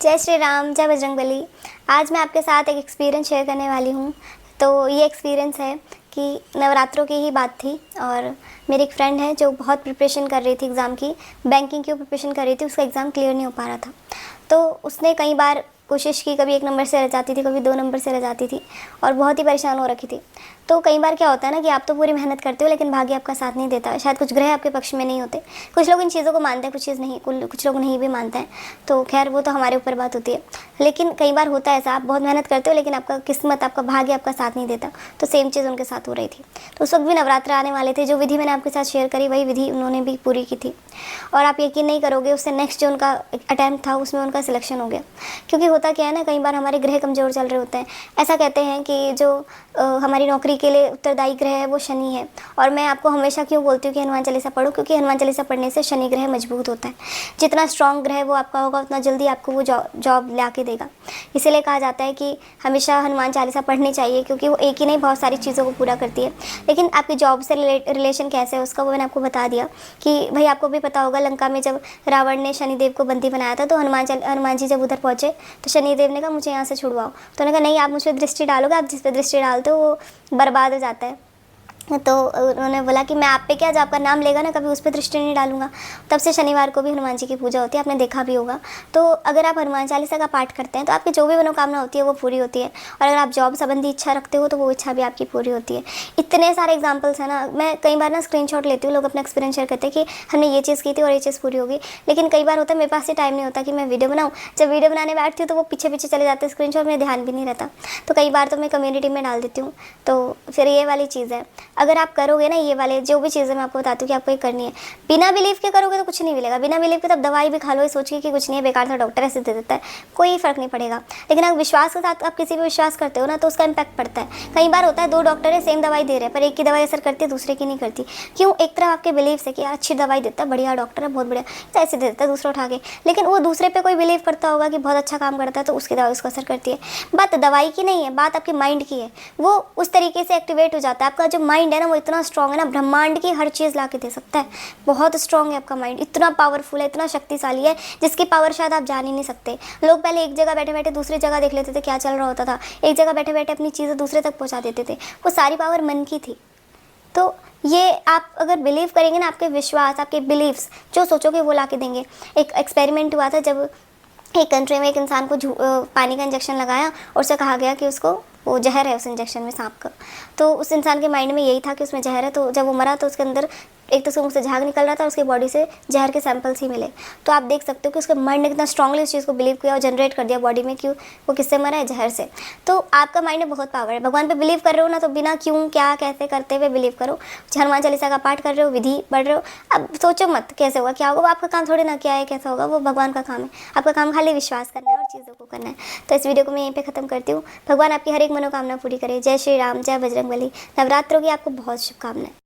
जय श्री राम, जय बजरंगबली। आज मैं आपके साथ एक एक्सपीरियंस शेयर करने वाली हूँ। तो ये एक्सपीरियंस है कि नवरात्रों की ही बात थी और मेरी एक फ्रेंड है जो बहुत प्रिपरेशन कर रही थी एग्ज़ाम की, बैंकिंग की प्रिपरेशन कर रही थी। उसका एग्ज़ाम क्लियर नहीं हो पा रहा था। तो उसने कई बार कोशिश की, कभी 1 नंबर से रह जाती थी, कभी 2 नंबर से रह जाती थी और बहुत ही परेशान हो रखी थी। तो कई बार क्या होता है ना कि आप तो पूरी मेहनत करते हो लेकिन भाग्य आपका साथ नहीं देता। शायद कुछ ग्रह आपके पक्ष में नहीं होते। कुछ लोग इन चीज़ों को मानते हैं, कुछ चीज़ नहीं, कुछ लोग नहीं भी मानते हैं। तो खैर वो तो हमारे ऊपर बात होती है। लेकिन कई बार होता है ऐसा, आप बहुत मेहनत करते हो लेकिन आपका किस्मत, आपका भाग्य आपका साथ नहीं देता। तो सेम चीज़ उनके साथ हो रही थी। तो उस वक्त भी नवरात्र आने वाले थे। जो विधि मैंने आपके साथ शेयर करी वही विधि उन्होंने भी पूरी की थी और आप यकीन नहीं करोगे, उससे नेक्स्ट जो उनका अटैम्प्ट था उसमें उनका सिलेक्शन हो गया। क्योंकि होता क्या है ना, कई बार हमारे ग्रह कमज़ोर चल रहे होते हैं। ऐसा कहते हैं कि जो हमारी नौकरी के लिए उत्तरदायी ग्रह है वो शनि है। और मैं आपको हमेशा क्यों बोलती हूँ कि हनुमान चालीसा पढ़ो, क्योंकि हनुमान चालीसा पढ़ने से शनि ग्रह मजबूत होता है। जितना स्ट्रॉन्ग ग्रह वो आपका होगा उतना जल्दी आपको वो जॉब ला के देगा। इसीलिए कहा जाता है कि हमेशा हनुमान चालीसा पढ़नी चाहिए, क्योंकि वो एक ही नहीं बहुत सारी चीज़ों को पूरा करती है। लेकिन आपकी जॉब से रिलेशन कैसे है उसका वो मैंने आपको बता दिया कि भाई आपको भी पता होगा, लंका में जब रावण ने शनिदेव को बंदी बनाया था तो हनुमान जी जब उधर पहुँचे तो शनिदेव ने कहा मुझे यहाँ से छुड़वाओ। तो उन्होंने कहा नहीं, आप मुझ पर दृष्टि डालोगे, आप जिस पर दृष्टि डालते हो वो बर्बाद हो जाता है। तो उन्होंने बोला कि मैं आप पे क्या, जो आपका नाम लेगा ना कभी उस पर दृष्टि नहीं डालूंगा। तब से शनिवार को भी हनुमान जी की पूजा होती है, आपने देखा भी होगा। तो अगर आप हनुमान चालीसा का पाठ करते हैं तो आपकी जो भी मनोकामना होती है वो पूरी होती है। और अगर आप जॉब संबंधी इच्छा रखते हो तो वो इच्छा भी आपकी पूरी होती है। इतने सारे एग्जाम्पल्स हैं ना, मैं कई बार ना स्क्रीनशॉट लेती हूँ, लोग अपना एक्सपीरियंस शेयर करते हैं कि हमने ये चीज़ की थी और ये चीज़ पूरी होगी। लेकिन कई बार होता है मेरे पास से टाइम नहीं होता कि मैं वीडियो बनाऊँ। जब वीडियो बनाने बैठती हूँ तो वो पीछे पीछे चले जाते हैं स्क्रीनशॉट, में ध्यान भी नहीं रहता। तो कई बार तो मैं कम्युनिटी में डाल देती हूँ। तो फिर ये वाली चीज़ है, अगर आप करोगे ना ये वाले जो भी चीज़ें मैं आपको बताती हूँ कि आपको ये करनी है, बिना बिलीव के करोगे तो कुछ नहीं मिलेगा। बिना बिलीव के तब दवाई भी खा लो, ये सोच के कि कुछ नहीं है, बेकार था, डॉक्टर ऐसे दे देता है, कोई फर्क नहीं पड़ेगा। लेकिन अगर विश्वास के साथ आप किसी पर विश्वास करते हो ना तो उसका इम्पैक्ट पड़ता है। कई बार होता है 2 डॉक्टर है, सेम दवाई दे रहे हैं पर एक की दवाई असर करती है, दूसरे की नहीं करती। क्यों? एक तरफ आपके बिलीव से कि यार अच्छी दवाई देता है, बढ़िया डॉक्टर है, बहुत बढ़िया, तो ऐसे दे देता है दूसरा उठा के। लेकिन वो दूसरे पे कोई बिलीव करता होगा कि बहुत अच्छा काम करता है तो उसकी दवाई उसको असर करती है। बात दवाई की नहीं है, बात आपके माइंड की है। वो उस तरीके से एक्टिवेट हो जाता है। आपका जो माइंड है ना वो इतना स्ट्रॉन्ग है ना, ब्रह्मांड की हर चीज़ ला के दे सकता है। बहुत स्ट्रॉन्ग है आपका माइंड, इतना पावरफुल है, इतना शक्तिशाली है जिसकी पावर शायद आप जान ही नहीं सकते। लोग पहले एक जगह बैठे बैठे दूसरी जगह देख लेते थे क्या चल रहा होता था, एक जगह बैठे बैठे अपनी चीज़ें दूसरे तक पहुंचा देते थे। वो सारी पावर मन की थी। तो ये आप अगर बिलीव करेंगे ना, आपके विश्वास, आपके बिलीव्स जो सोचोगे वो ला के देंगे। एक एक्सपेरिमेंट हुआ था जब एक कंट्री में एक इंसान को पानी का इंजेक्शन लगाया और उसे कहा गया कि उसको वो जहर है उस इंजेक्शन में, सांप का। तो उस इंसान के माइंड में यही था कि उसमें जहर है। तो जब वो मरा तो उसके अंदर एक तो उसके मुँह से झाग निकल रहा था और उसकी बॉडी से जहर के सैंपल्स ही मिले। तो आप देख सकते हो कि उसके माइंड ने कितना स्ट्रांगली इस चीज़ को बिलीव किया और जनरेट कर दिया बॉडी में कि वो किससे मरा है, जहर से। तो आपका माइंड में बहुत पावर है। भगवान पे बिलीव कर रहे हो ना तो बिना क्यों क्या कैसे करते हुए बिलीव करो। हनुमान चालीसा का पाठ कर रहे हो, विधि पढ़ रहे हो, अब सोचो मत कैसे होगा क्या होगा, वो आपका काम थोड़ी ना क्या है कैसा होगा, वो भगवान का काम है। आपका काम खाली विश्वास करना है और चीज़ों को करना है। तो इस वीडियो को मैं यहीं पे ख़त्म करती हूँ। भगवान आपकी हर एक मनोकामना पूरी करे। जय श्री राम, जय बजरंगबली। नवरात्रों की आपको बहुत शुभकामनाएं।